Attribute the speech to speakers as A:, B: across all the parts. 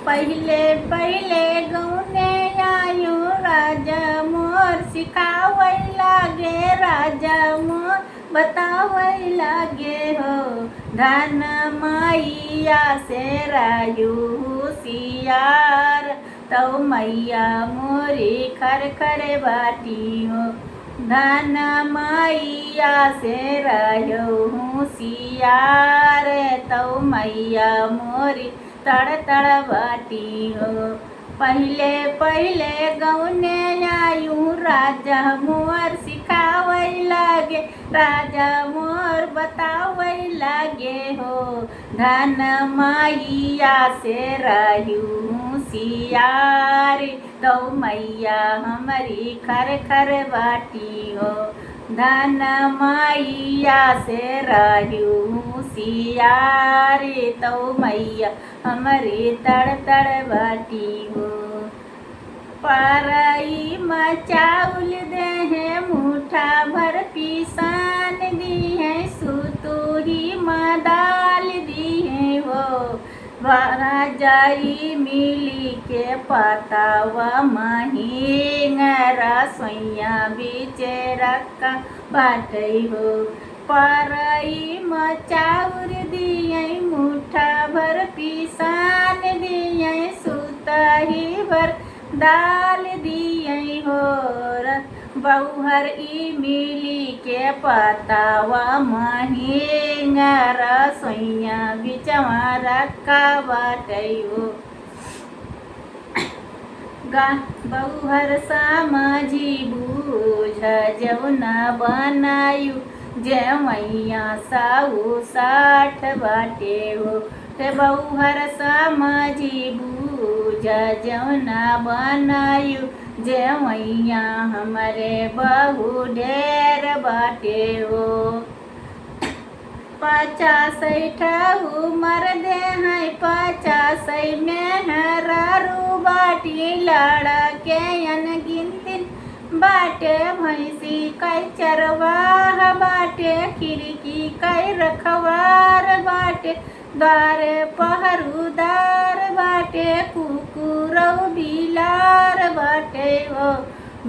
A: पहिले पहिले गौने आयु राजा मोर सिखावै लागे राजा मोर बतावै लागे हो धन मैया से रायु होशियार तौ मैया मोरी खर खर बाटी हो धन मैया से रायु होशियार तौ मैया मोरी तड़ तड़ बाटी हो पहिले पहिले गौने आयु राजा मोर सिखावै लागे राजा मोर बतावै लागे हो धन मैया से रहू होशियार तौ मैया हमारी खर खर बाटी हो धन मैया से रहू होशियार तौ मैया हमारी तड़ तड़ बाटी हो परई मचाउल दे है मुठा भर पिसान दी है सुतुही मदाल दी है वो राजाई मिली के पतावा महिंगरा सोया बीचे रखा बाटई हो परई मचाउर दिए मुठा भर पिसान दिए सुतही भर दाल दिए हो बहुहर ई मिली के पतावा महिंगरा सोया बिचवा रखा बाटई हो बहुहर समझी बूझ जौना बनायु जवैया साऊ साठ बाटे हो बहुहर समझी बूझ जौना बनायु जवैया हमारे बहु ढेर बाटे हो 50 उमर दे है 50 में हरारू बाटी लड़ा के अनगिनतिन बाटे भैंसी कई चरवाह बाटे खिड़की कई रखवार बाटे द्वारे पहरुदार बाटे कुकुरौ बिलार बाटे हो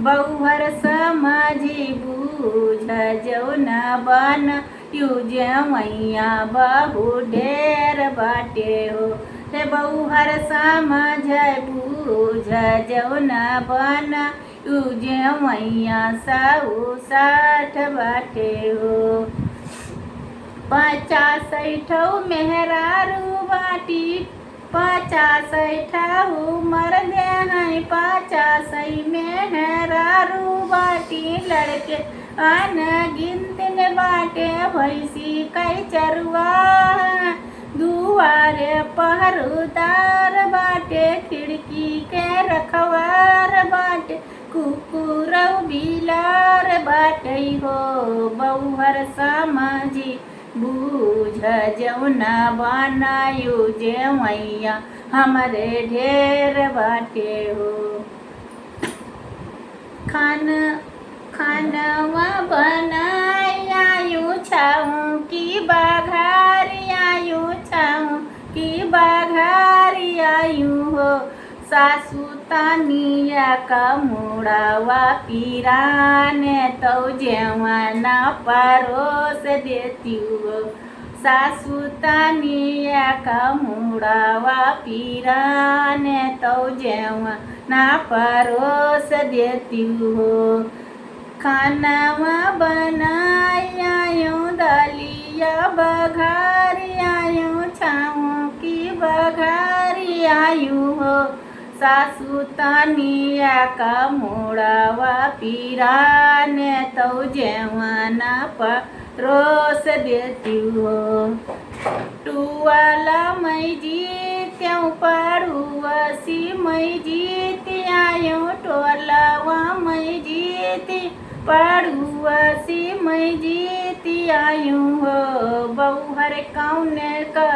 A: बहुहर समझी बूझ जौना बन युजमैया बहु ढेर बाटे हो हे बहुहर समझ बूझ जौना बन युजमैया साऊ साठ बाटे हो 50 मेहरारू बाटी 50 उमर दे हैं 50 मेहरारू बाटी लड़के अनगिनतिन बाटे भैंसी कई चरवा दुआरे पहरुदार बाटे खिड़की के रखवार बाटे कुकुरौ बिलार बाटे हो बहुहर समझी बूझ जौना बनायु जवैया हमारे ढेर बाटे हो खानवा बनायायु छाऊं की बाघारियायु छाऊं की बाघारियायु हो सासू तानिया का मुड़ावा पीराने तो जवाना परोस देती हो सासू तानिया का मुड़ावा पीराने तो जवाना परोस देती हो खानावा बनायायु दलिया बघारियायु छाऊं की बघारियायु हो सासू तानिया का मुड़ावा पीराने तो जवाना परोस देती हो टुवाला मैं जीत्यूँ पड़ुआसी मैं जीत आयूँ टोलावा मैं जीती पड़ुआसी मैं जीत आयूँ हो बहुहर कौने का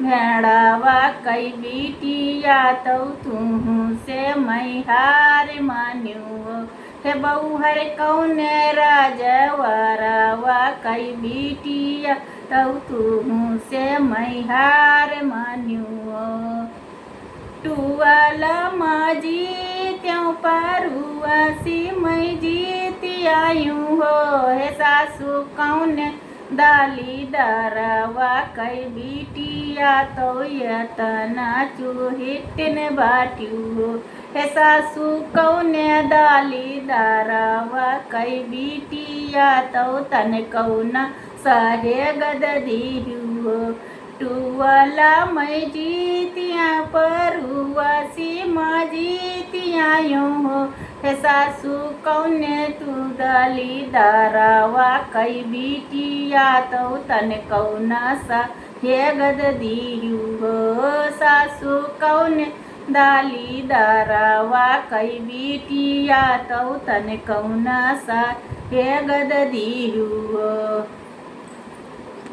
A: भेड़ावा कई बिटिया तो तुहू से मैं हार मान्यू हे बहुहर कौने राजवारावा कई बिटिया तो तुहू से मैं हार मान्यू टुवाला माजी त्यों पारुआ सिमई जीती आयूं हो। हे सासू कौन दाली दारावा कई बीटिया तो यतना चूहिटिन बाट्यू हो। हे सासू कौन दाली दारावा कई बीटिया तो तन कौना सहे गद दीहू हो। टुवाला मैं जीतिया परुआ सीमा जीतिया यूं हो। हे सासू कौन तू दाली दारावा कई बीटिया तो तन कौना सा हे गद दीहू हो। सासू कौन दाली दारावा कई बीटिया तो तन कौना सा हे गद दीहू हो।